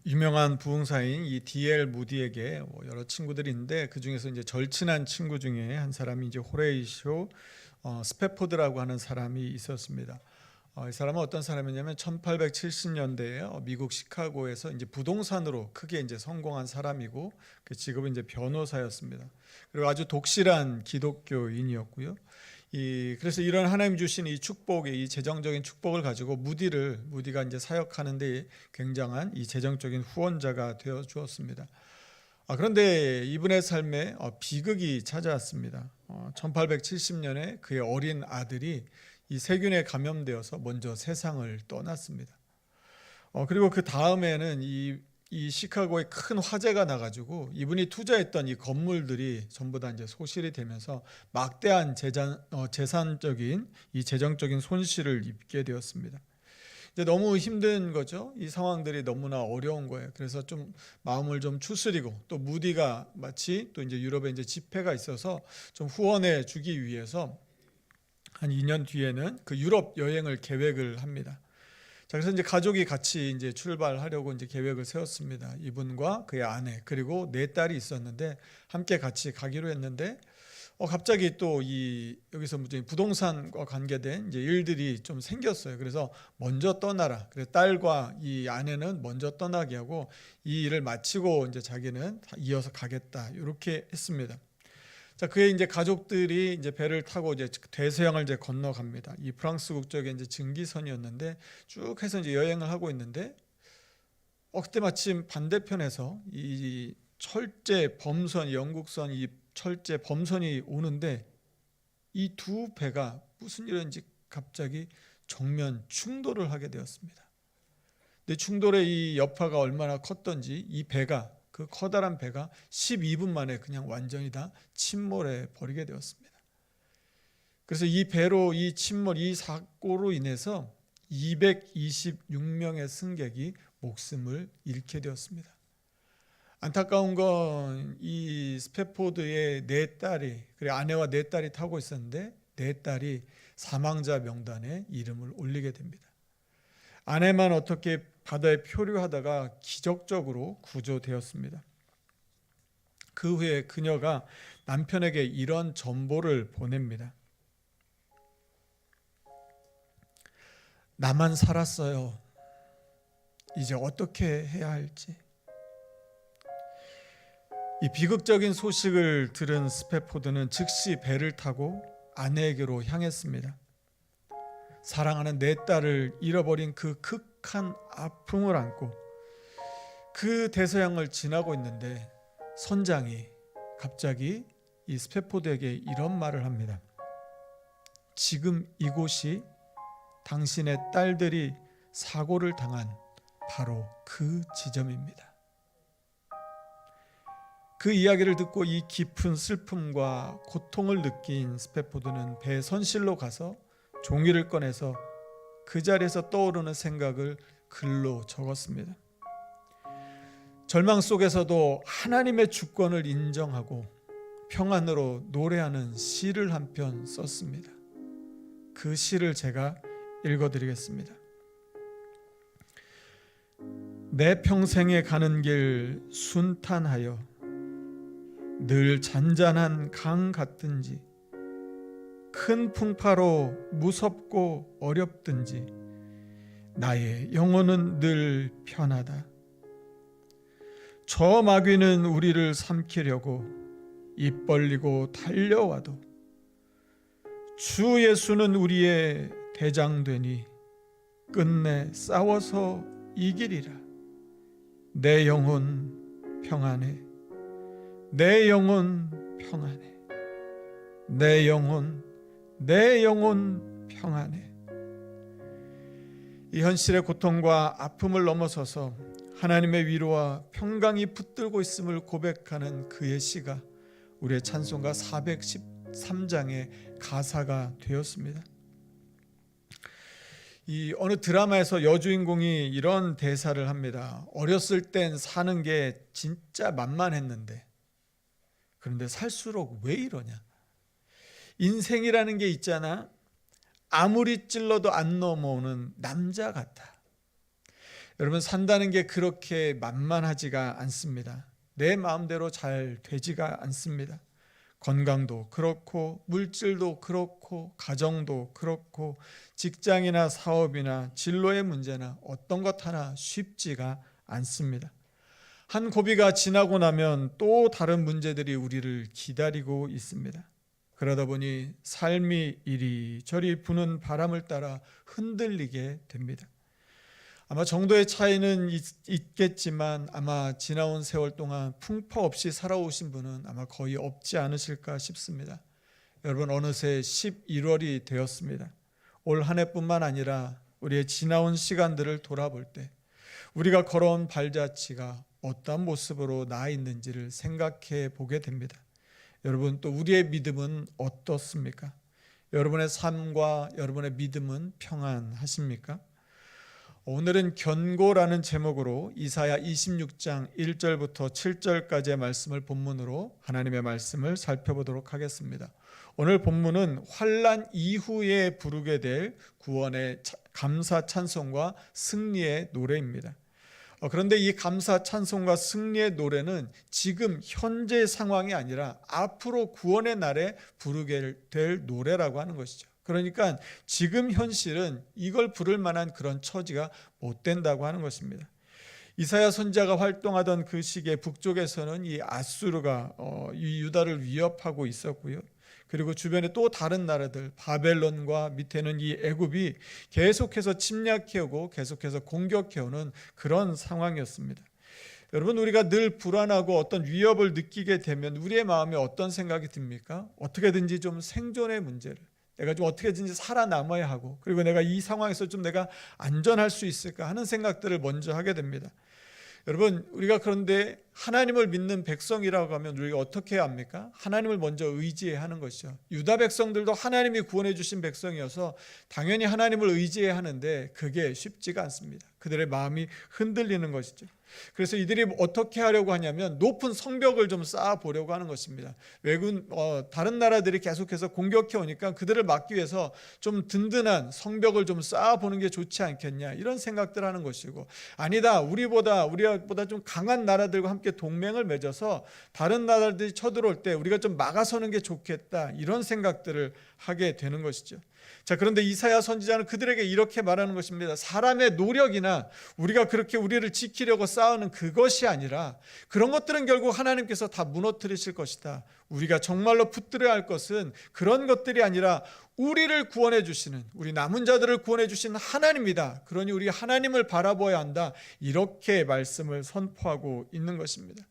유명한 부흥사인 이 D.L. 무디에게 여러 친구들이 있는데 그 중에서 이제 절친한 친구 중에 한 사람이 이제 호레이쇼 스패포드라고 하는 사람이 있었습니다. 이 사람은 어떤 사람이냐면 1870년대에 미국 시카고에서 이제 부동산으로 크게 이제 성공한 사람이고 그 직업은 이제 변호사였습니다. 그리고 아주 독실한 기독교인이었고요. 그래서 이런 하나님 주신 이 축복의 이 재정적인 축복을 가지고 무디가 이제 사역하는데 굉장한 이 재정적인 후원자가 되어 주었습니다. 그런데 이분의 삶에 비극이 찾아왔습니다. 1870년에 그의 어린 아들이 이 세균에 감염되어서 먼저 세상을 떠났습니다. 그리고 그 다음에는 이 시카고에 큰 화재가 나가지고 이분이 투자했던 이 건물들이 전부 다 이제 소실이 되면서 막대한 재산적인 이 재정적인 손실을 입게 되었습니다. 이제 너무 힘든 거죠. 이 상황들이 너무나 어려운 거예요. 그래서 좀 마음을 좀 추스리고 또 무디가 마치 또 이제 유럽에 이제 집회가 있어서 좀 후원해 주기 위해서 한 2년 뒤에는 그 유럽 여행을 계획을 합니다. 자, 그래서 이제 가족이 같이 이제 출발하려고 이제 계획을 세웠습니다. 이분과 그의 아내 그리고 네 딸이 있었는데 함께 같이 가기로 했는데 갑자기 또 여기서 부동산과 관계된 이제 일들이 좀 생겼어요. 그래서 먼저 떠나라. 그래서 딸과 이 아내는 먼저 떠나게 하고 이 일을 마치고 이제 자기는 이어서 가겠다. 이렇게 했습니다. 자, 그의 이제 가족들이 이제 배를 타고 이제 대서양을 이제 건너갑니다. 이 프랑스 국적의 이제 증기선이었는데 쭉 해서 이제 여행을 하고 있는데 그때 마침 반대편에서 이 철제 범선, 영국선 이 철제 범선이 오는데 이 두 배가 무슨 일인지 갑자기 정면 충돌을 하게 되었습니다. 근데 충돌의 이 여파가 얼마나 컸던지 그 커다란 배가 12분 만에 그냥 완전히 다 침몰해 버리게 되었습니다. 그래서 이 사고로 인해서 226명의 승객이 목숨을 잃게 되었습니다. 안타까운 건 이 스패포드의 네 딸이, 그리고 아내와 네 딸이 타고 있었는데 네 딸이 사망자 명단에 이름을 올리게 됩니다. 아내만 어떻게 바다에 표류하다가 기적적으로 구조되었습니다. 그 후에 그녀가 남편에게 이런 전보를 보냅니다. 나만 살았어요. 이제 어떻게 해야 할지. 이 비극적인 소식을 들은 스패포드는 즉시 배를 타고 아내에게로 향했습니다. 사랑하는 내 딸을 잃어버린 그 극한 아픔을 안고 그 대서양을 지나고 있는데 선장이 갑자기 이 스패포드에게 이런 말을 합니다. 지금 이곳이 당신의 딸들이 사고를 당한 바로 그 지점입니다. 그 이야기를 듣고 이 깊은 슬픔과 고통을 느낀 스패포드는 배 선실로 가서 종이를 꺼내서 그 자리에서 떠오르는 생각을 글로 적었습니다. 절망 속에서도 하나님의 주권을 인정하고 평안으로 노래하는 시를 한 편 썼습니다. 그 시를 제가 읽어드리겠습니다. 내 평생에 가는 길 순탄하여 늘 잔잔한 강 같든지 큰 풍파로 무섭고 어렵든지 나의 영혼은 늘 편하다. 저 마귀는 우리를 삼키려고 입 벌리고 달려와도 주 예수는 우리의 대장되니 끝내 싸워서 이기리라. 내 영혼 평안해. 내 영혼 평안해. 내 영혼 평안해. 이 현실의 고통과 아픔을 넘어서서 하나님의 위로와 평강이 붙들고 있음을 고백하는 그의 시가 우리의 찬송가 413장의 가사가 되었습니다. 이 어느 드라마에서 여주인공이 이런 대사를 합니다. 어렸을 땐 사는 게 진짜 만만했는데 그런데 살수록 왜 이러냐? 인생이라는 게 있잖아. 아무리 찔러도 안 넘어오는 남자 같아. 여러분, 산다는 게 그렇게 만만하지가 않습니다. 내 마음대로 잘 되지가 않습니다. 건강도 그렇고 물질도 그렇고 가정도 그렇고 직장이나 사업이나 진로의 문제나 어떤 것 하나 쉽지가 않습니다. 한 고비가 지나고 나면 또 다른 문제들이 우리를 기다리고 있습니다. 그러다 보니 삶이 이리저리 부는 바람을 따라 흔들리게 됩니다. 아마 정도의 차이는 있겠지만 아마 지나온 세월 동안 풍파 없이 살아오신 분은 아마 거의 없지 않으실까 싶습니다. 여러분, 어느새 11월이 되었습니다. 올 한 해뿐만 아니라 우리의 지나온 시간들을 돌아볼 때 우리가 걸어온 발자취가 어떤 모습으로 나 있는지를 생각해 보게 됩니다. 여러분, 또 우리의 믿음은 어떻습니까? 여러분의 삶과 여러분의 믿음은 평안하십니까? 오늘은 견고라는 제목으로 이사야 26장 1절부터 7절까지의 말씀을 본문으로 하나님의 말씀을 살펴보도록 하겠습니다. 오늘 본문은 환난 이후에 부르게 될 구원의 감사 찬송과 승리의 노래입니다. 그런데 이 감사 찬송과 승리의 노래는 지금 현재 상황이 아니라 앞으로 구원의 날에 부르게 될 노래라고 하는 것이죠. 그러니까 지금 현실은 이걸 부를 만한 그런 처지가 못 된다고 하는 것입니다. 이사야 선지자가 활동하던 그 시기에 북쪽에서는 이 아수르가 이 유다를 위협하고 있었고요. 그리고 주변에 또 다른 나라들 바벨론과 밑에는 이 애굽이 계속해서 침략해오고 계속해서 공격해오는 그런 상황이었습니다. 여러분, 우리가 늘 불안하고 어떤 위협을 느끼게 되면 우리의 마음에 어떤 생각이 듭니까? 어떻게든지 좀 생존의 문제를, 내가 좀 어떻게든지 살아남아야 하고, 그리고 내가 이 상황에서 좀 내가 안전할 수 있을까 하는 생각들을 먼저 하게 됩니다. 여러분, 우리가 그런데 하나님을 믿는 백성이라고 하면 우리가 어떻게 해야 합니까? 하나님을 먼저 의지해야 하는 것이죠. 유다 백성들도 하나님이 구원해 주신 백성이어서 당연히 하나님을 의지해야 하는데 그게 쉽지가 않습니다. 그들의 마음이 흔들리는 것이죠. 그래서 이들이 어떻게 하려고 하냐면 높은 성벽을 좀 쌓아보려고 하는 것입니다. 다른 나라들이 계속해서 공격해 오니까 그들을 막기 위해서 좀 든든한 성벽을 좀 쌓아보는 게 좋지 않겠냐, 이런 생각들 하는 것이고, 아니다, 우리보다 좀 강한 나라들과 함께 동맹을 맺어서 다른 나라들이 쳐들어올 때 우리가 좀 막아서는 게 좋겠다, 이런 생각들을 하게 되는 것이죠. 자, 그런데 이사야 선지자는 그들에게 이렇게 말하는 것입니다. 사람의 노력이나 우리가 그렇게 우리를 지키려고 싸우는 그것이 아니라 그런 것들은 결국 하나님께서 다 무너뜨리실 것이다. 우리가 정말로 붙들어야 할 것은 그런 것들이 아니라 우리를 구원해 주시는, 우리 남은 자들을 구원해 주시는 하나님이다. 그러니 우리 하나님을 바라보아야 한다. 이렇게 말씀을 선포하고 있는 것입니다.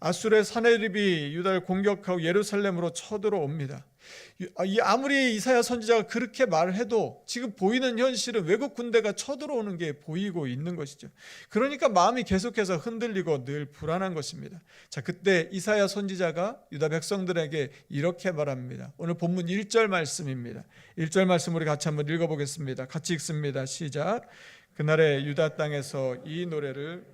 아수르의 사네립이 유다를 공격하고 예루살렘으로 쳐들어옵니다. 아무리 이사야 선지자가 그렇게 말을 해도 지금 보이는 현실은 외국 군대가 쳐들어오는 게 보이고 있는 것이죠. 그러니까 마음이 계속해서 흔들리고 늘 불안한 것입니다. 자, 그때 이사야 선지자가 유다 백성들에게 이렇게 말합니다. 오늘 본문 1절 말씀입니다. 1절 말씀 우리 같이 한번 읽어보겠습니다. 같이 읽습니다. 시작. 그날에 유다 땅에서 이 노래를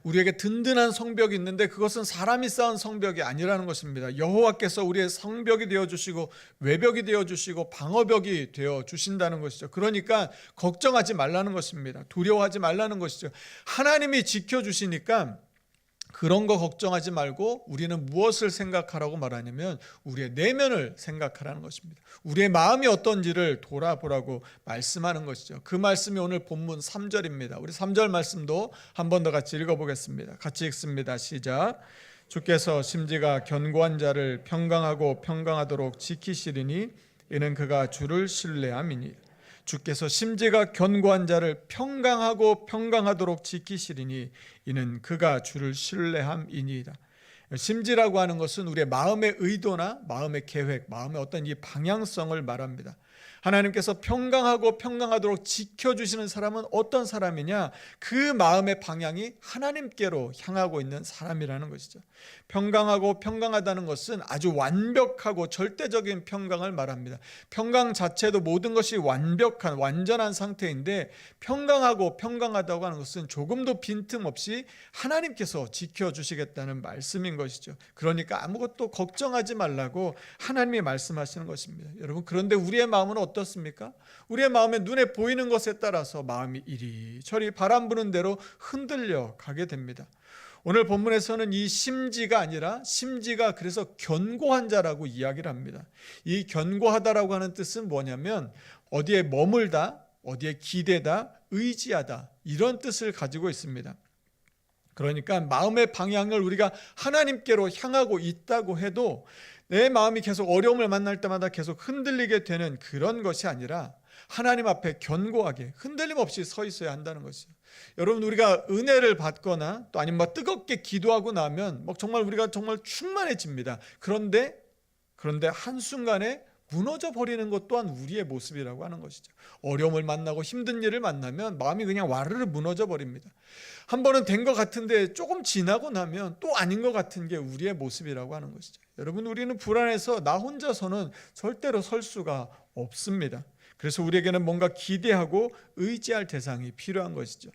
우리에게 든든한 성벽이 있는데 그것은 사람이 쌓은 성벽이 아니라는 것입니다. 여호와께서 우리의 성벽이 되어주시고 외벽이 되어주시고 방어벽이 되어주신다는 것이죠. 그러니까 걱정하지 말라는 것입니다. 두려워하지 말라는 것이죠. 하나님이 지켜주시니까 그런 거 걱정하지 말고 우리는 무엇을 생각하라고 말하냐면 우리의 내면을 생각하라는 것입니다. 우리의 마음이 어떤지를 돌아보라고 말씀하는 것이죠. 그 말씀이 오늘 본문 3절입니다. 우리 3절 말씀도 한 번 더 같이 읽어보겠습니다. 같이 읽습니다. 시작. 주께서 심지가 견고한 자를 평강하고 평강하도록 지키시리니 이는 그가 주를 신뢰함이니. 주께서 심지가 견고한 자를 평강하고 평강하도록 지키시리니 이는 그가 주를 신뢰함이니이다. 심지라고 하는 것은 우리의 마음의 의도나 마음의 계획, 마음의 어떤 이 방향성을 말합니다. 하나님께서 평강하고 평강하도록 지켜주시는 사람은 어떤 사람이냐? 그 마음의 방향이 하나님께로 향하고 있는 사람이라는 것이죠. 평강하고 평강하다는 것은 아주 완벽하고 절대적인 평강을 말합니다. 평강 자체도 모든 것이 완벽한 완전한 상태인데 평강하고 평강하다고 하는 것은 조금도 빈틈없이 하나님께서 지켜주시겠다는 말씀인 것이죠. 그러니까 아무것도 걱정하지 말라고 하나님이 말씀하시는 것입니다. 여러분, 그런데 우리의 마음은 어떻습니까? 우리의 마음에 눈에 보이는 것에 따라서 마음이 이리저리 바람 부는 대로 흔들려 가게 됩니다. 오늘 본문에서는 이 심지가 아니라 심지가 그래서 견고한 자라고 이야기를 합니다. 이 견고하다라고 하는 뜻은 뭐냐면 어디에 머물다, 어디에 기대다, 의지하다, 이런 뜻을 가지고 있습니다. 그러니까 마음의 방향을 우리가 하나님께로 향하고 있다고 해도 내 마음이 계속 어려움을 만날 때마다 계속 흔들리게 되는 그런 것이 아니라 하나님 앞에 견고하게 흔들림 없이 서 있어야 한다는 것이죠. 여러분, 우리가 은혜를 받거나 또 아니면 뜨겁게 기도하고 나면 정말 우리가 정말 충만해집니다. 그런데 한순간에 무너져 버리는 것 또한 우리의 모습이라고 하는 것이죠. 어려움을 만나고 힘든 일을 만나면 마음이 그냥 와르르 무너져 버립니다. 한 번은 된 것 같은데 조금 지나고 나면 또 아닌 것 같은 게 우리의 모습이라고 하는 것이죠. 여러분, 우리는 불안해서 나 혼자서는 절대로 설 수가 없습니다. 그래서 우리에게는 뭔가 기대하고 의지할 대상이 필요한 것이죠.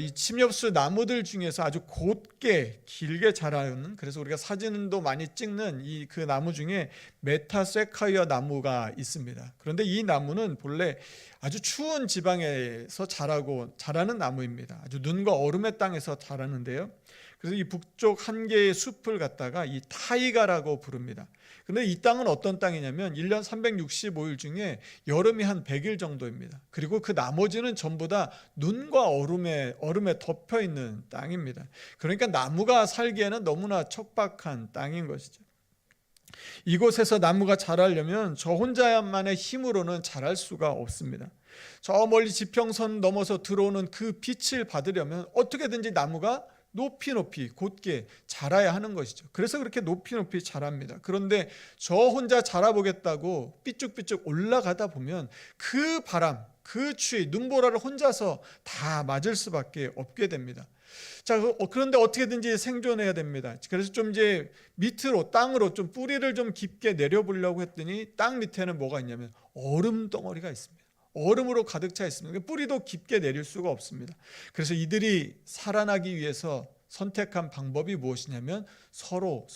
이 침엽수 나무들 중에서 아주 곧게 길게 자라는, 그래서 우리가 사진도 많이 찍는 그 나무 중에 메타세카이어 나무가 있습니다. 그런데 이 나무는 본래 아주 추운 지방에서 자라는 나무입니다. 아주 눈과 얼음의 땅에서 자라는데요. 그래서 이 북쪽 한 개의 숲을 갖다가 이 타이가라고 부릅니다. 그런데 이 땅은 어떤 땅이냐면 1년 365일 중에 여름이 한 100일 정도입니다. 그리고 그 나머지는 전부 다 눈과 얼음에 덮여 있는 땅입니다. 그러니까 나무가 살기에는 너무나 척박한 땅인 것이죠. 이곳에서 나무가 자라려면 저 혼자만의 힘으로는 자랄 수가 없습니다. 저 멀리 지평선 넘어서 들어오는 그 빛을 받으려면 어떻게든지 나무가 높이 곧게 자라야 하는 것이죠. 그래서 그렇게 높이 자랍니다. 그런데 저 혼자 자라보겠다고 삐쭉삐쭉 올라가다 보면 그 바람, 그 추위, 눈보라를 혼자서 다 맞을 수밖에 없게 됩니다. 자, 그런데 어떻게든지 생존해야 됩니다. 그래서 좀 이제 밑으로, 땅으로 좀 뿌리를 좀 깊게 내려보려고 했더니 땅 밑에는 뭐가 있냐면 얼음 덩어리가 있습니다. 얼음으로 가득 차 있습니다. 뿌리도 깊게 내릴 수가 없습니다. 그래서 이들이 살아나기 위해서 선택한 방법이 무엇이냐면 서로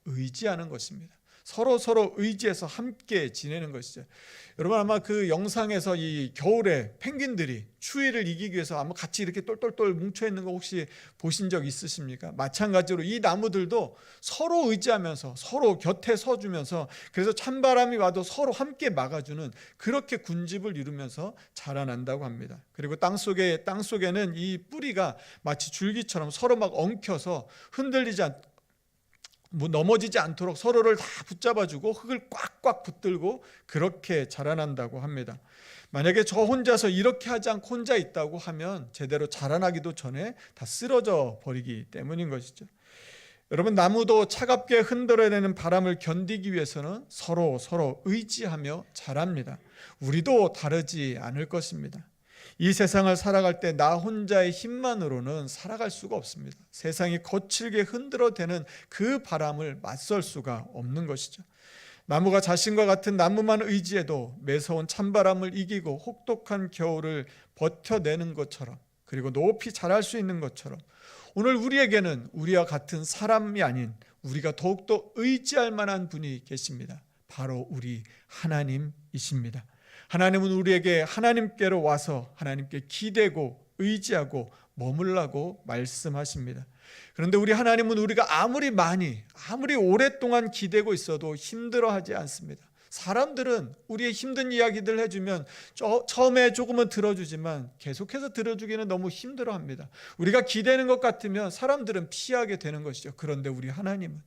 의지하는 것입니다. 서로 의지해서 함께 지내는 것이죠. 여러분, 아마 그 영상에서 이 겨울에 펭귄들이 추위를 이기기 위해서 아마 같이 이렇게 똘똘똘 뭉쳐 있는 거 혹시 보신 적 있으십니까? 마찬가지로 이 나무들도 서로 의지하면서 서로 곁에 서주면서, 그래서 찬바람이 와도 서로 함께 막아주는, 그렇게 군집을 이루면서 자라난다고 합니다. 그리고 땅 속에는 이 뿌리가 마치 줄기처럼 서로 막 엉켜서 흔들리지 않고 넘어지지 않도록 서로를 다 붙잡아주고 흙을 꽉꽉 붙들고 그렇게 자라난다고 합니다. 만약에 저 혼자서 이렇게 하지 않고 혼자 있다고 하면 제대로 자라나기도 전에 다 쓰러져 버리기 때문인 것이죠. 여러분, 나무도 차갑게 흔들어내는 바람을 견디기 위해서는 서로 의지하며 자랍니다. 우리도 다르지 않을 것입니다. 이 세상을 살아갈 때 나 혼자의 힘만으로는 살아갈 수가 없습니다. 세상이 거칠게 흔들어대는 그 바람을 맞설 수가 없는 것이죠. 나무가 자신과 같은 나무만 의지해도 매서운 찬바람을 이기고 혹독한 겨울을 버텨내는 것처럼, 그리고 높이 자랄 수 있는 것처럼, 오늘 우리에게는 우리와 같은 사람이 아닌 우리가 더욱더 의지할 만한 분이 계십니다. 바로 우리 하나님이십니다. 하나님은 우리에게 하나님께로 와서 하나님께 기대고 의지하고 머물라고 말씀하십니다. 그런데 우리 하나님은 우리가 아무리 오랫동안 기대고 있어도 힘들어하지 않습니다. 사람들은 우리의 힘든 이야기들 해주면 처음에 조금은 들어주지만 계속해서 들어주기는 너무 힘들어합니다. 우리가 기대는 것 같으면 사람들은 피하게 되는 것이죠. 그런데 우리 하나님은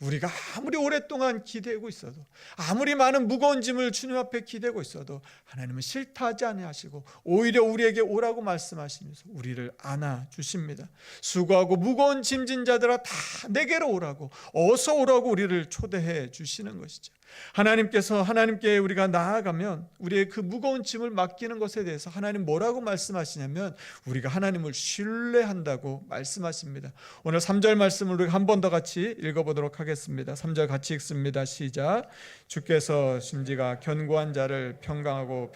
우리가 아무리 오랫동안 기대고 있어도, 아무리 많은 무거운 짐을 주님 앞에 기대고 있어도 하나님은 싫다 하지 아니하시고 오히려 우리에게 오라고 말씀하시면서 우리를 안아주십니다. 수고하고 무거운 짐진 자들아 다 내게로 오라고, 어서 오라고 우리를 초대해 주시는 것이죠. 하나님께 우리가 나아가면 우리의 그 무거운 짐을 맡기는 것에 대해서 하나님 뭐라고 말씀하시냐면 우리가 하나님을 신뢰한다고 말씀하십니다. 오늘 3절 말씀을 우리가 한 번 더 같이 읽어보도록 하겠습니다. 3절 같이 읽습니다. 시작. 주께서 심지가 견고한 자를 평강하고,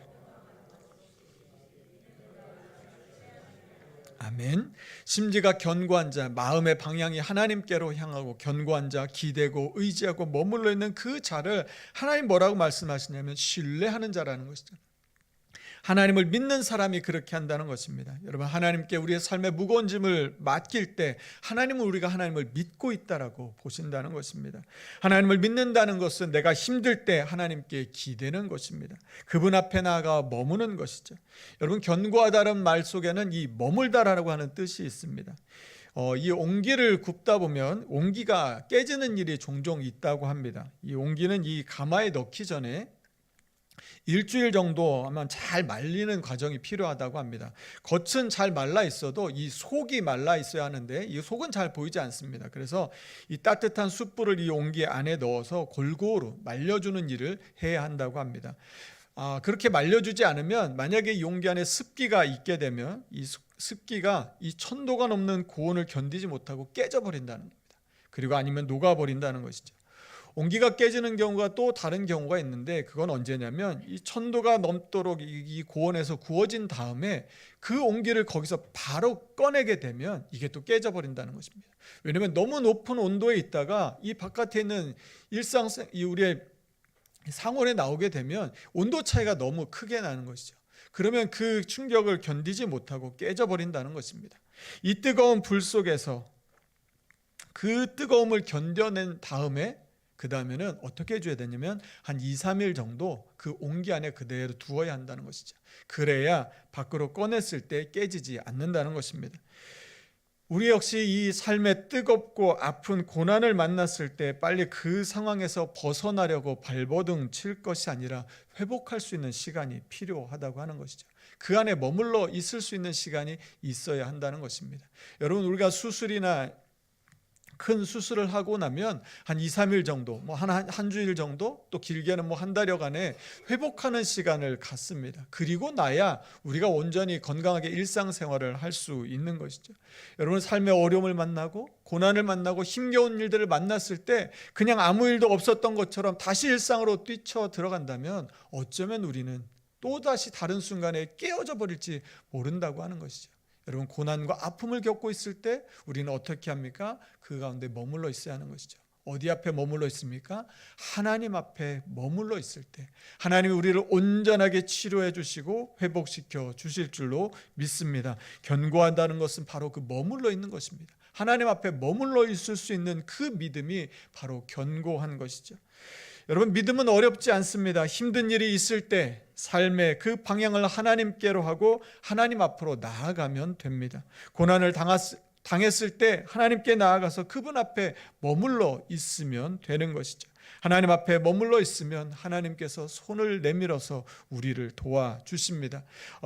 아멘. 심지가 견고한 자, 마음의 방향이 하나님께로 향하고 견고한 자, 기대고 의지하고 머물러 있는 그 자를 하나님 뭐라고 말씀하시냐면 신뢰하는 자라는 것이죠. 하나님을 믿는 사람이 그렇게 한다는 것입니다. 여러분, 하나님께 우리의 삶의 무거운 짐을 맡길 때 하나님은 우리가 하나님을 믿고 있다라고 보신다는 것입니다. 하나님을 믿는다는 것은 내가 힘들 때 하나님께 기대는 것입니다. 그분 앞에 나아가 머무는 것이죠. 여러분, 견고하다는 말 속에는 이 머물다라고 하는 뜻이 있습니다. 이 옹기를 굽다 보면 옹기가 깨지는 일이 종종 있다고 합니다. 이 옹기는 이 가마에 넣기 전에 일주일 정도 하면 잘 말리는 과정이 필요하다고 합니다. 겉은 잘 말라 있어도 이 속이 말라 있어야 하는데 이 속은 잘 보이지 않습니다. 그래서 이 따뜻한 숯불을 이 옹기 안에 넣어서 골고루 말려주는 일을 해야 한다고 합니다. 그렇게 말려주지 않으면 만약에 이 옹기 안에 습기가 있게 되면 이 습기가 이 1000도가 넘는 고온을 견디지 못하고 깨져버린다는 겁니다. 그리고 아니면 녹아버린다는 것이죠. 옹기가 깨지는 경우가 또 다른 경우가 있는데 그건 언제냐면 이 1000도가 넘도록 이 고온에서 구워진 다음에 그 옹기를 거기서 바로 꺼내게 되면 이게 또 깨져버린다는 것입니다. 왜냐하면 너무 높은 온도에 있다가 이 바깥에 있는 우리의 상온에 나오게 되면 온도 차이가 너무 크게 나는 것이죠. 그러면 그 충격을 견디지 못하고 깨져버린다는 것입니다. 이 뜨거운 불 속에서 그 뜨거움을 견뎌낸 다음에 그 다음에는 어떻게 해줘야 되냐면 한 2-3일 정도 그 옹기 안에 그대로 두어야 한다는 것이죠. 그래야 밖으로 꺼냈을 때 깨지지 않는다는 것입니다. 우리 역시 이 삶에 뜨겁고 아픈 고난을 만났을 때 빨리 그 상황에서 벗어나려고 발버둥 칠 것이 아니라 회복할 수 있는 시간이 필요하다고 하는 것이죠. 그 안에 머물러 있을 수 있는 시간이 있어야 한다는 것입니다. 여러분, 우리가 수술이나 큰 수술을 하고 나면 한 2-3일 정도, 한 주일 정도, 또 길게는 한 달여간에 회복하는 시간을 갖습니다. 그리고 나야 우리가 온전히 건강하게 일상생활을 할 수 있는 것이죠. 여러분, 삶의 어려움을 만나고 고난을 만나고 힘겨운 일들을 만났을 때 그냥 아무 일도 없었던 것처럼 다시 일상으로 뛰쳐 들어간다면 어쩌면 우리는 또다시 다른 순간에 깨어져 버릴지 모른다고 하는 것이죠. 여러분, 고난과 아픔을 겪고 있을 때 우리는 어떻게 합니까? 그 가운데 머물러 있어야 하는 것이죠. 어디 앞에 머물러 있습니까? 하나님 앞에 머물러 있을 때 하나님이 우리를 온전하게 치료해 주시고 회복시켜 주실 줄로 믿습니다. 견고한다는 것은 바로 그 머물러 있는 것입니다. 하나님 앞에 머물러 있을 수 있는 그 믿음이 바로 견고한 것이죠. 여러분, 믿음은 어렵지 않습니다. 힘든 일이 있을 때 삶의 그 방향을 하나님께로 하고 하나님 앞으로 나아가면 됩니다. 고난을 당했을 때 하나님께 나아가서 그분 앞에 머물러 있으면 되는 것이죠. 하나님 앞에 머물러 있으면 하나님께서 손을 내밀어서 우리를 도와주십니다.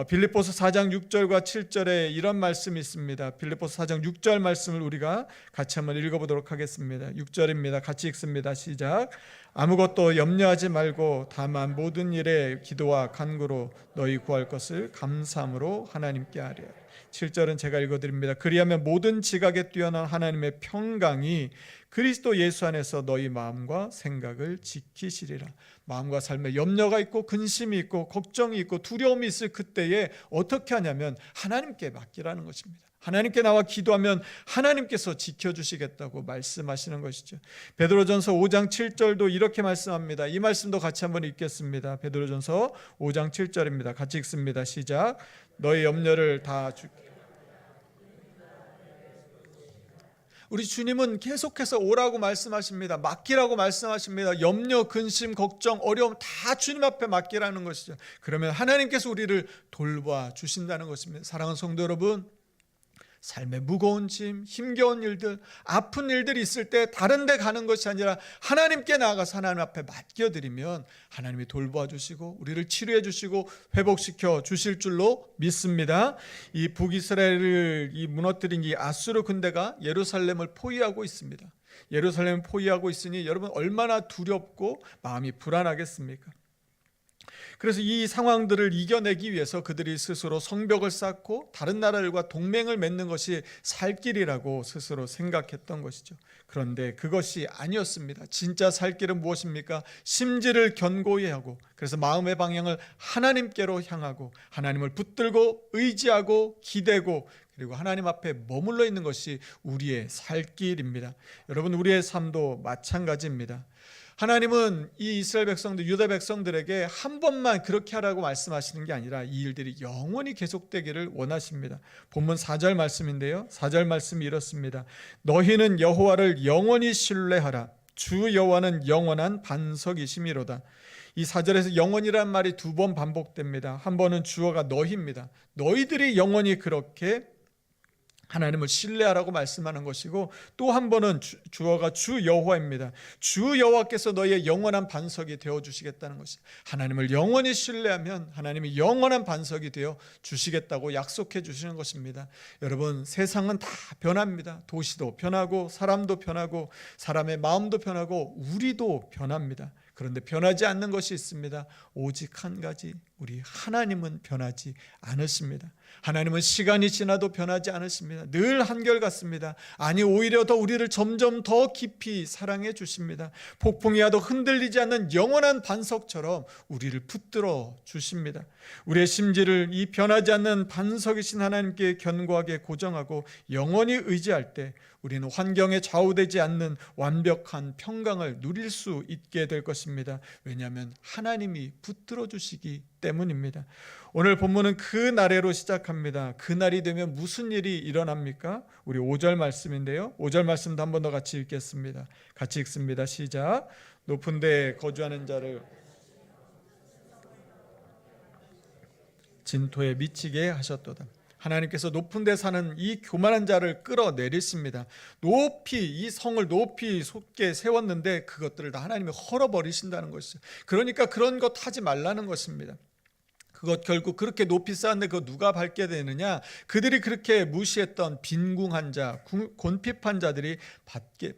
빌립보서 4장 6절과 7절에 이런 말씀이 있습니다. 빌립보서 4장 6절 말씀을 우리가 같이 한번 읽어보도록 하겠습니다. 6절입니다. 같이 읽습니다. 시작. 아무것도 염려하지 말고 다만 모든 일에 기도와 간구로 너희 구할 것을 감사함으로 하나님께 아뢰라. 7절은 제가 읽어드립니다. 그리하면 모든 지각에 뛰어난 하나님의 평강이 그리스도 예수 안에서 너희 마음과 생각을 지키시리라. 마음과 삶에 염려가 있고 근심이 있고 걱정이 있고 두려움이 있을 그때에 어떻게 하냐면 하나님께 맡기라는 것입니다. 하나님께 나와 기도하면 하나님께서 지켜주시겠다고 말씀하시는 것이죠. 베드로전서 5장 7절도 이렇게 말씀합니다. 이 말씀도 같이 한번 읽겠습니다. 베드로전서 5장 7절입니다. 같이 읽습니다. 시작. 너의 염려를 다 주께. 우리 주님은 계속해서 오라고 말씀하십니다. 맡기라고 말씀하십니다. 염려, 근심, 걱정, 어려움 다 주님 앞에 맡기라는 것이죠. 그러면 하나님께서 우리를 돌봐 주신다는 것입니다. 사랑하는 성도 여러분, 삶의 무거운 짐, 힘겨운 일들, 아픈 일들이 있을 때 다른 데 가는 것이 아니라 하나님께 나아가서 하나님 앞에 맡겨드리면 하나님이 돌보아 주시고 우리를 치료해 주시고 회복시켜 주실 줄로 믿습니다. 이 북이스라엘을 무너뜨린 이 아수르 군대가 예루살렘을 포위하고 있습니다. 예루살렘을 포위하고 있으니 여러분 얼마나 두렵고 마음이 불안하겠습니까? 그래서 이 상황들을 이겨내기 위해서 그들이 스스로 성벽을 쌓고 다른 나라들과 동맹을 맺는 것이 살 길이라고 스스로 생각했던 것이죠. 그런데 그것이 아니었습니다. 진짜 살 길은 무엇입니까? 심지를 견고히 하고 그래서 마음의 방향을 하나님께로 향하고 하나님을 붙들고 의지하고 기대고 그리고 하나님 앞에 머물러 있는 것이 우리의 살 길입니다. 여러분, 우리의 삶도 마찬가지입니다. 하나님은 이 이스라엘 백성들, 유다 백성들에게 한 번만 그렇게 하라고 말씀하시는 게 아니라 이 일들이 영원히 계속되기를 원하십니다. 본문 4절 말씀인데요, 4절 말씀이 이렇습니다. 너희는 여호와를 영원히 신뢰하라. 주 여호와는 영원한 반석이심이로다. 이 4절에서 영원이라는 말이 2번 반복됩니다. 한 번은 주어가 너희입니다. 너희들이 영원히 그렇게 하나님을 신뢰하라고 말씀하는 것이고, 또 한 번은 주어가 주 여호와입니다. 주 여호와께서 너희의 영원한 반석이 되어 주시겠다는 것이, 하나님을 영원히 신뢰하면 하나님이 영원한 반석이 되어 주시겠다고 약속해 주시는 것입니다. 여러분, 세상은 다 변합니다. 도시도 변하고 사람도 변하고 사람의 마음도 변하고 우리도 변합니다. 그런데 변하지 않는 것이 있습니다. 오직 한 가지, 우리 하나님은 변하지 않으십니다. 하나님은 시간이 지나도 변하지 않으십니다. 늘 한결같습니다. 아니, 오히려 더 우리를 점점 더 깊이 사랑해 주십니다. 폭풍이 와도 흔들리지 않는 영원한 반석처럼 우리를 붙들어 주십니다. 우리의 심지를 이 변하지 않는 반석이신 하나님께 견고하게 고정하고 영원히 의지할 때 우리는 환경에 좌우되지 않는 완벽한 평강을 누릴 수 있게 될 것입니다. 왜냐하면 하나님이 붙들어 주시기 때문입니다. 오늘 본문은 그 날에로 시작합니다. 그 날이 되면 무슨 일이 일어납니까? 우리 5절 말씀인데요, 5절 말씀도 한 번 더 같이 읽겠습니다. 같이 읽습니다. 시작. 높은 데에 거주하는 자를 진토에 미치게 하셨도다. 하나님께서 높은 데 사는 이 교만한 자를 끌어내리십니다. 높이, 이 성을 높이 솟게 세웠는데 그것들을 다 하나님이 헐어버리신다는 것이죠. 그러니까 그런 것 하지 말라는 것입니다. 그것 결국 그렇게 높이 쌓았는데 그거 누가 밟게 되느냐? 그들이 그렇게 무시했던 빈궁한 자, 곤핍한 자들이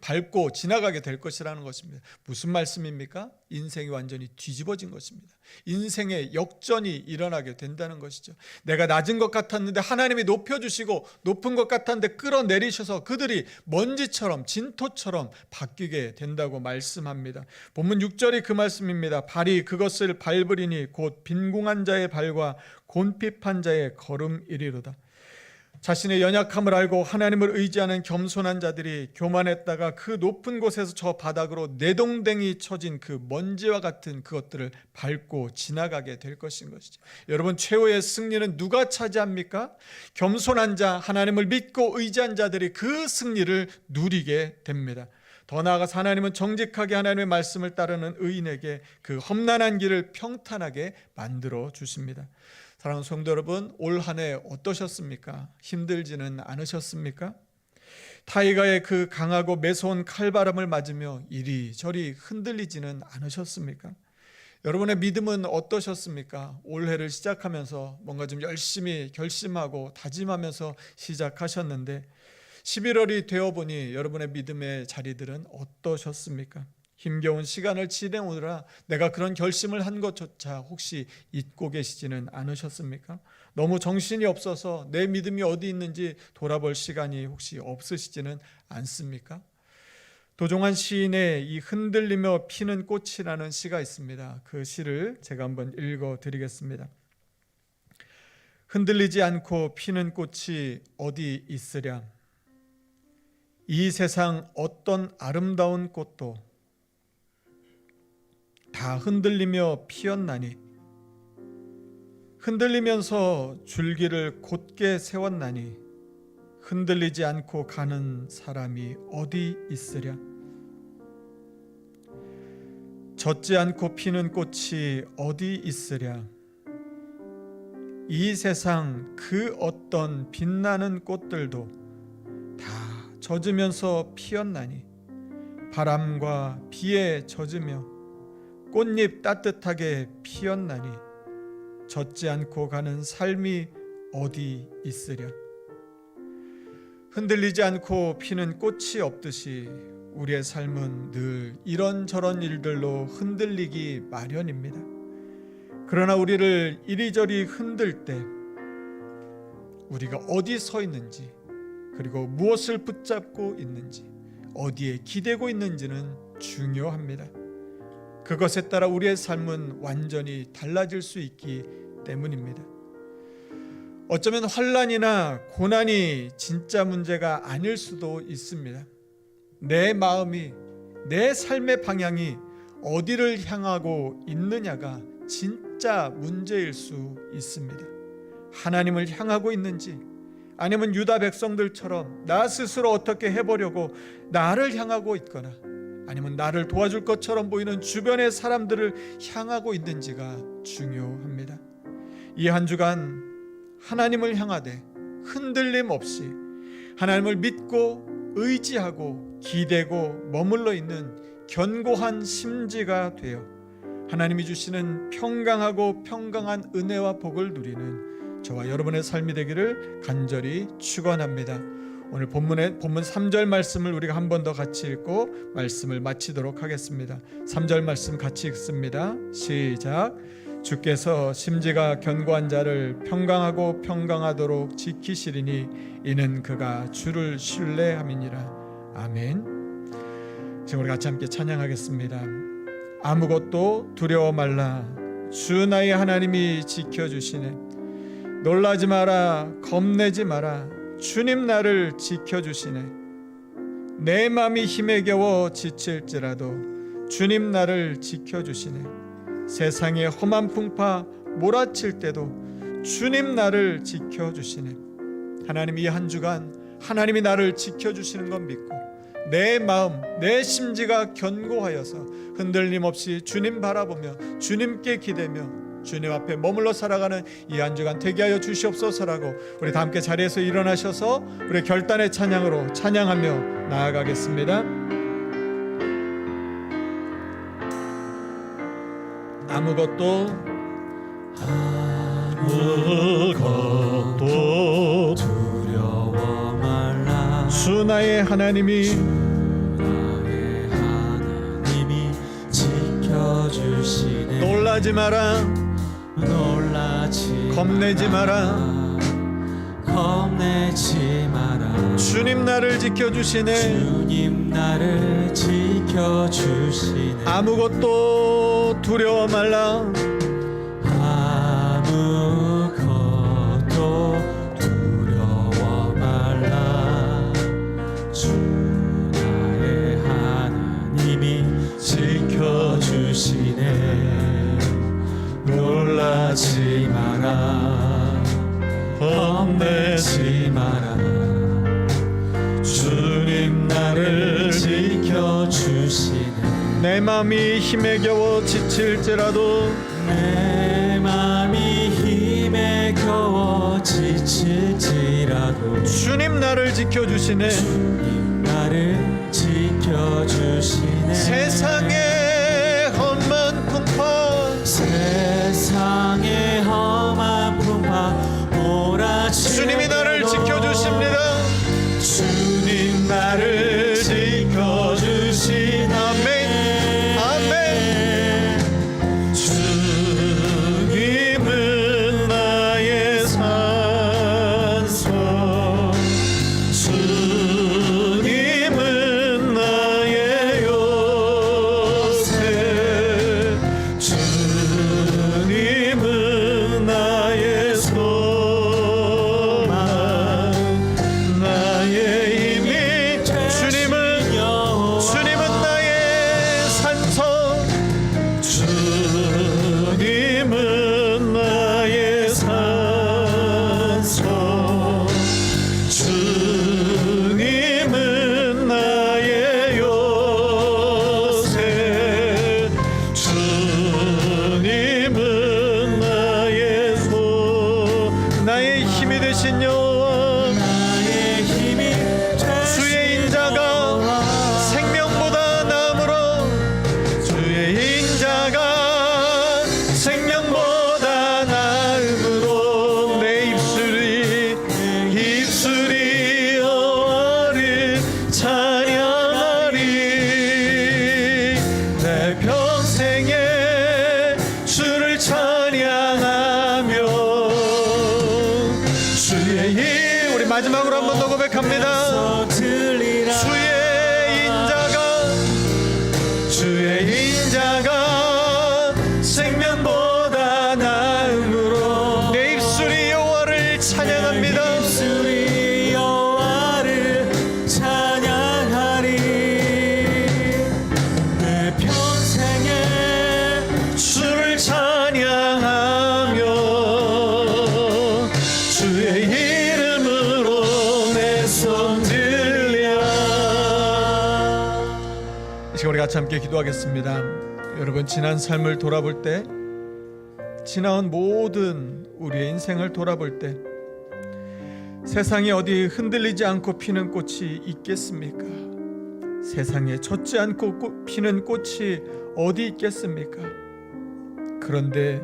밟고 지나가게 될 것이라는 것입니다. 무슨 말씀입니까? 인생이 완전히 뒤집어진 것입니다. 인생의 역전이 일어나게 된다는 것이죠. 내가 낮은 것 같았는데 하나님이 높여주시고, 높은 것 같았는데 끌어내리셔서 그들이 먼지처럼 진토처럼 바뀌게 된다고 말씀합니다. 본문 6절이 그 말씀입니다. 발이 그것을 밟으리니 곧 빈궁한 자의 발과 곤핍한 자의 걸음이리로다. 자신의 연약함을 알고 하나님을 의지하는 겸손한 자들이 교만했다가 그 높은 곳에서 저 바닥으로 내동댕이 쳐진 그 먼지와 같은 그것들을 밟고 지나가게 될 것인 것이죠. 여러분, 최후의 승리는 누가 차지합니까? 겸손한 자, 하나님을 믿고 의지한 자들이 그 승리를 누리게 됩니다. 더 나아가서 하나님은 정직하게 하나님의 말씀을 따르는 의인에게 그 험난한 길을 평탄하게 만들어 주십니다. 사랑하는 성도 여러분, 올 한 해 어떠셨습니까? 힘들지는 않으셨습니까? 타이가의 그 강하고 매서운 칼바람을 맞으며 이리저리 흔들리지는 않으셨습니까? 여러분의 믿음은 어떠셨습니까? 올해를 시작하면서 뭔가 좀 열심히 결심하고 다짐하면서 시작하셨는데 11월이 되어보니 여러분의 믿음의 자리들은 어떠셨습니까? 힘겨운 시간을 지내오느라 내가 그런 결심을 한 것조차 혹시 잊고 계시지는 않으셨습니까? 너무 정신이 없어서 내 믿음이 어디 있는지 돌아볼 시간이 혹시 없으시지는 않습니까? 도종환 시인의 이 흔들리며 피는 꽃이라는 시가 있습니다. 그 시를 제가 한번 읽어드리겠습니다. 흔들리지 않고 피는 꽃이 어디 있으랴. 이 세상 어떤 아름다운 꽃도 다 흔들리며 피었나니, 흔들리면서 줄기를 곧게 세웠나니 흔들리지 않고 가는 사람이 어디 있으랴. 젖지 않고 피는 꽃이 어디 있으랴. 이 세상 그 어떤 빛나는 꽃들도 다 젖으면서 피었나니, 바람과 비에 젖으며 꽃잎 따뜻하게 피었나니 젖지 않고 가는 삶이 어디 있으랴. 흔들리지 않고 피는 꽃이 없듯이 우리의 삶은 늘 이런저런 일들로 흔들리기 마련입니다. 그러나 우리를 이리저리 흔들 때 우리가 어디 서 있는지, 그리고 무엇을 붙잡고 있는지, 어디에 기대고 있는지는 중요합니다. 그것에 따라 우리의 삶은 완전히 달라질 수 있기 때문입니다. 어쩌면 환난이나 고난이 진짜 문제가 아닐 수도 있습니다. 내 마음이, 내 삶의 방향이 어디를 향하고 있느냐가 진짜 문제일 수 있습니다. 하나님을 향하고 있는지, 아니면 유다 백성들처럼 나 스스로 어떻게 해보려고 나를 향하고 있거나, 아니면 나를 도와줄 것처럼 보이는 주변의 사람들을 향하고 있는지가 중요합니다. 이 한 주간 하나님을 향하되 흔들림 없이 하나님을 믿고 의지하고 기대고 머물러 있는 견고한 심지가 되어 하나님이 주시는 평강하고 평강한 은혜와 복을 누리는 저와 여러분의 삶이 되기를 간절히 축원합니다. 오늘 본문 3절 말씀을 우리가 한 번 더 같이 읽고 말씀을 마치도록 하겠습니다. 3절 말씀 같이 읽습니다. 시작. 주께서 심지가 견고한 자를 평강하고 평강하도록 지키시리니 이는 그가 주를 신뢰함이니라. 아멘. 지금 우리 같이 함께 찬양하겠습니다. 아무것도 두려워 말라. 주 나의 하나님이 지켜주시네. 놀라지 마라. 겁내지 마라. 주님 나를 지켜주시네. 내 맘이 힘에 겨워 지칠지라도 주님 나를 지켜주시네. 세상의 험한 풍파 몰아칠 때도 주님 나를 지켜주시네. 하나님, 이 한 주간 하나님이 나를 지켜주시는 건 믿고 내 마음, 내 심지가 견고하여서 흔들림 없이 주님 바라보며 주님께 기대며 주님 앞에 머물러 살아가는 이 한 주간 되게 하여 주시옵소서라고 우리 다 함께 자리에서 일어나셔서 우리 결단의 찬양으로 찬양하며 나아가겠습니다. 아무것도 두려워 말라. 주 나의 하나님이 지켜주시네. 놀라지 마라. 놀라지 겁내지 마라. 겁내지 마라. 주님 나를 지켜주시네. 주님 나를 지켜주시네. 아무것도 두려워 말라. 아무것도 두려워 말라. 주 나의 하나님이 지켜주시네. 놀라지 마라. 겁내지 마라. 주님 나를 지켜주시네. 내 맘이 힘에 겨워 지칠지라도 내 맘이 힘에 겨워 지칠지라도 주님 나를 지켜주시네. 주님 나를 지켜주시네. 세상의 험한 풍파 세상의 험한 풍파 몰아칠 주님이 나를 때도 지켜주십니다. 주님 나를 지켜주시네. 아멘. 주님은 나의 산소. 주님은 나의 요새. 주님은 나의 소망. 나의 힘이 주님은 나의 산소. 주님은 나의 산소. 주님은 나의 요새. 주님은 나의 나의 힘이 되신 여호와, 나의 힘이 주의 인자가 생명보다 나음으로 주의 인자가 생명보다 나음으로 내 입술이 여호와를 찬양하리. 내 평생에 주를 찬양하며 주의 우리 마지막으로 한 번 더 고백합니다. 들리라. 주의 인자가 생명보다 나음으로 내 입술이 여호와를 찬양 같이 함께 기도하겠습니다. 여러분, 지난 삶을 돌아볼 때, 지나온 모든 우리의 인생을 돌아볼 때 세상에 어디 흔들리지 않고 피는 꽃이 있겠습니까? 세상에 젖지 않고 피는 꽃이 어디 있겠습니까? 그런데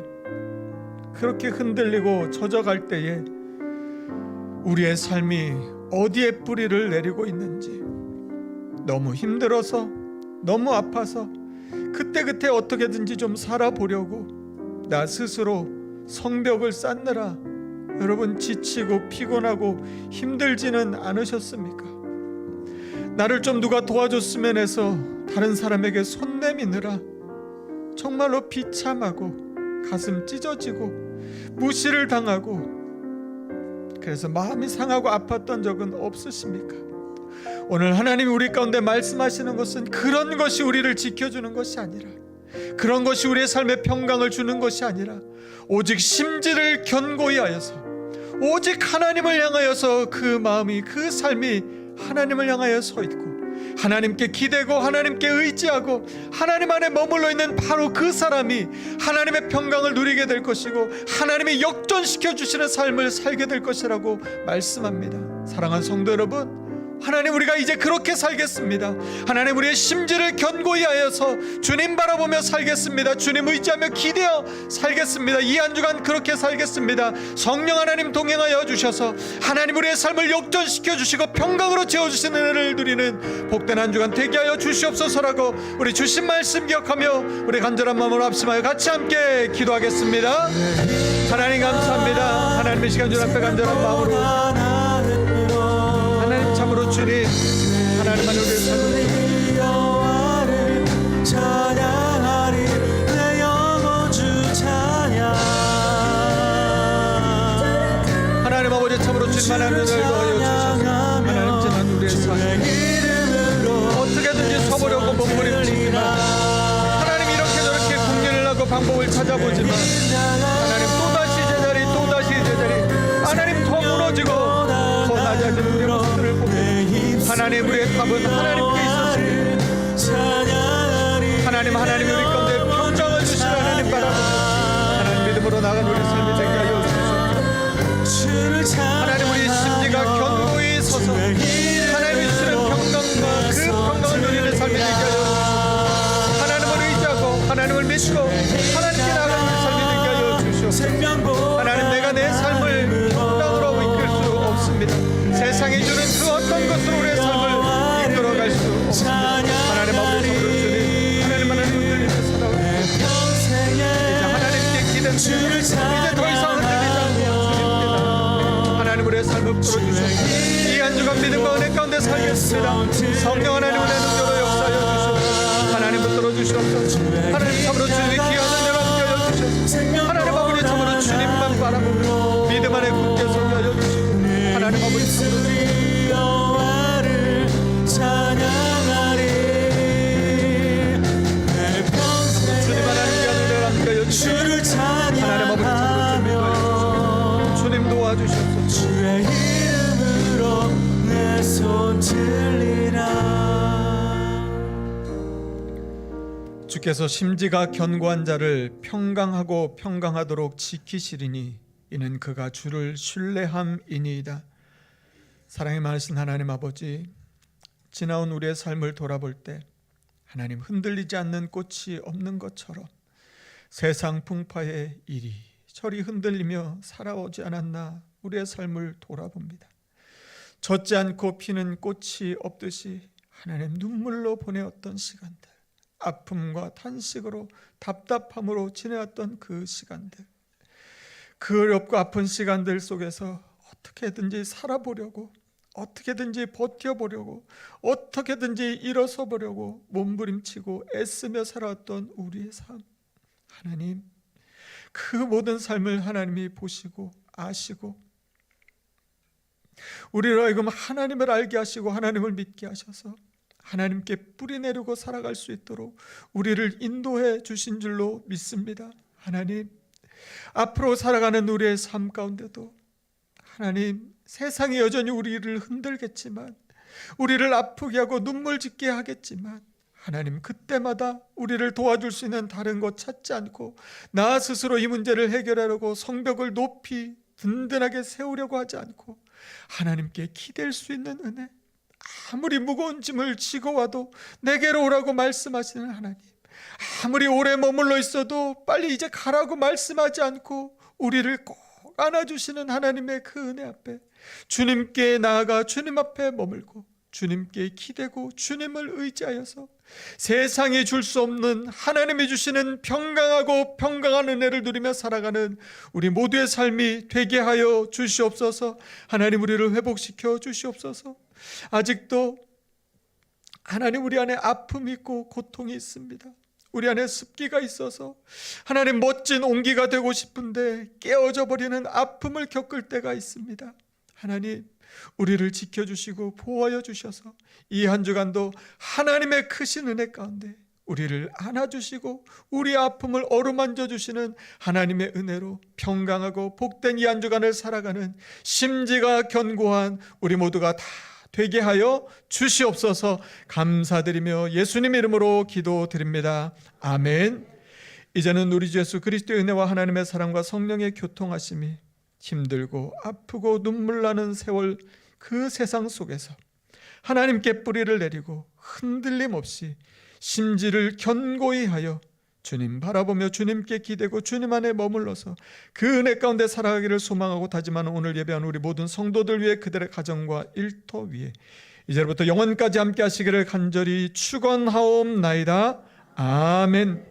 그렇게 흔들리고 젖어갈 때에 우리의 삶이 어디에 뿌리를 내리고 있는지, 너무 힘들어서, 너무 아파서 그때 어떻게든지 좀 살아보려고 나 스스로 성벽을 쌓느라 여러분 지치고 피곤하고 힘들지는 않으셨습니까? 나를 좀 누가 도와줬으면 해서 다른 사람에게 손 내미느라 정말로 비참하고 가슴 찢어지고 무시를 당하고, 그래서 마음이 상하고 아팠던 적은 없으십니까? 오늘 하나님이 우리 가운데 말씀하시는 것은 그런 것이 우리를 지켜주는 것이 아니라, 그런 것이 우리의 삶에 평강을 주는 것이 아니라, 오직 심지를 견고히 하여서, 오직 하나님을 향하여서 그 마음이, 그 삶이 하나님을 향하여 서 있고 하나님께 기대고 하나님께 의지하고 하나님 안에 머물러 있는 바로 그 사람이 하나님의 평강을 누리게 될 것이고 하나님이 역전시켜 주시는 삶을 살게 될 것이라고 말씀합니다. 사랑하는 성도 여러분, 하나님, 우리가 이제 그렇게 살겠습니다. 하나님, 우리의 심지를 견고히 하여서 주님 바라보며 살겠습니다. 주님 의지하며 기대어 살겠습니다. 이 한 주간 그렇게 살겠습니다. 성령 하나님 동행하여 주셔서 하나님 우리의 삶을 역전시켜 주시고 평강으로 채워주시는 은혜를 누리는 복된 한 주간 되게 하여 주시옵소서라고 우리 주신 말씀 기억하며 우리 간절한 마음으로 합심하여 같이 함께 기도하겠습니다. 하나님 감사합니다. 하나님의 시간 주 앞에 간절한 마음으로, 참으로 주님, 하나님 안에 우리의 삶을 여호와를 찬양하리. 내 영혼 주 찬양. 하나님 아버지, 참으로 주님 하나님을 더하여 주셔서 하나님 지난 우리의 삶 어떻게든지 서보려고 몸부림치지만, 하나님 이렇게 저렇게 궁리를 하고 방법을 찾아보지만, 하나님 또다시 제자리 하나님 더 무너지고 더 낮아진 우리의 모습들을 보며 하나님, 우리의 답은 하나님께 있었습니다. 하나님 우리 가운데 평강을 주시는 하나님 바라보며 하나님 믿음으로 나아간 우리 삶이 되게 하여 주소서. 하나님, 우리 심지가 견고히 서서 하나님이 주시는 평강과 그 평강을 누리는 삶이 되게 하여 주소서. 하나님을 의지하고 하나님을 믿고 하나님께 나아가는 우리 삶이 되게 하여 주시옵소서. 하나님, 내가 내 삶을 평강으로 이끌 수 없습니다. 세상이 주는 그 어떤 것으로 우리의 삶을 이끌어갈 수 없습니다. 하나님 아버지, 주님, 하나님을 흔들리며 살아오는 이제 하나님께 기대는 이제 더 이상 흔들리지 않고 주님께 나아갑니다. 하나님, 우리의 삶을 풀어주시옵소서. 이 한 주간 믿음과 은혜 가운데 살겠습니다. 성령 하나님 은혜 능력으로 역사하여 주시옵소서. 하나님 붙들어 주시옵소서. 하나님, 참으로 주님이 귀한 은혜로 함께하여 주셔서 하나님 아버지, 참으로 주님만 바라보며 믿음 안에 굳게 서게 하여 주시옵소서. 하나님 아버지, 여호와를 찬양하리. 내 평생 주님 하나님께 은혜를 함께하여 주시옵소서. 주를 하나님 아버지, 주님 도와주시옵소서. 주의 이름으로 내 손 들리라. 주께서 심지가 견고한 자를 평강하고 평강하도록 지키시리니 이는 그가 주를 신뢰함이니이다. 사랑의 많으신 하나님 아버지, 지나온 우리의 삶을 돌아볼 때 하나님, 흔들리지 않는 꽃이 없는 것처럼 세상 풍파에 이리저리 흔들리며 살아오지 않았나 우리의 삶을 돌아봅니다. 젖지 않고 피는 꽃이 없듯이 하나님, 눈물로 보내었던 시간들, 아픔과 탄식으로 답답함으로 지내왔던 그 시간들, 그 어렵고 아픈 시간들 속에서 어떻게든지 살아보려고, 어떻게든지 버텨보려고, 어떻게든지 일어서 보려고 몸부림치고 애쓰며 살아왔던 우리의 삶, 하나님, 그 모든 삶을 하나님이 보시고 아시고 우리로 하여금 하나님을 알게 하시고 하나님을 믿게 하셔서 하나님께 뿌리 내리고 살아갈 수 있도록 우리를 인도해 주신 줄로 믿습니다. 하나님, 앞으로 살아가는 우리의 삶 가운데도 하나님, 세상이 여전히 우리를 흔들겠지만, 우리를 아프게 하고 눈물 짓게 하겠지만, 하나님, 그때마다 우리를 도와줄 수 있는 다른 것 찾지 않고 나 스스로 이 문제를 해결하려고 성벽을 높이 든든하게 세우려고 하지 않고 하나님께 기댈 수 있는 은혜, 아무리 무거운 짐을 지고 와도 내게로 오라고 말씀하시는 하나님, 아무리 오래 머물러 있어도 빨리 이제 가라고 말씀하지 않고 우리를 꼭 안아주시는 하나님의 그 은혜 앞에 주님께 나아가 주님 앞에 머물고 주님께 기대고 주님을 의지하여서 세상이 줄 수 없는 하나님이 주시는 평강하고 평강한 은혜를 누리며 살아가는 우리 모두의 삶이 되게 하여 주시옵소서. 하나님, 우리를 회복시켜 주시옵소서. 아직도 하나님, 우리 안에 아픔이 있고 고통이 있습니다. 우리 안에 습기가 있어서 하나님, 멋진 온기가 되고 싶은데 깨어져 버리는 아픔을 겪을 때가 있습니다. 하나님, 우리를 지켜주시고 보호하여 주셔서 이 한 주간도 하나님의 크신 은혜 가운데 우리를 안아주시고 우리 아픔을 어루만져 주시는 하나님의 은혜로 평강하고 복된 이 한 주간을 살아가는 심지가 견고한 우리 모두가 다 되게 하여 주시옵소서. 감사드리며 예수님의 이름으로 기도드립니다. 아멘. 이제는 우리 주 예수 그리스도의 은혜와 하나님의 사랑과 성령의 교통하심이 힘들고 아프고 눈물 나는 세월, 그 세상 속에서 하나님께 뿌리를 내리고 흔들림 없이 심지를 견고히 하여 주님 바라보며 주님께 기대고 주님 안에 머물러서 그 은혜 가운데 살아가기를 소망하고 다짐하는 오늘 예배한 우리 모든 성도들 위해, 그들의 가정과 일터 위에 이제부터 영원까지 함께 하시기를 간절히 축원하옵나이다. 아멘.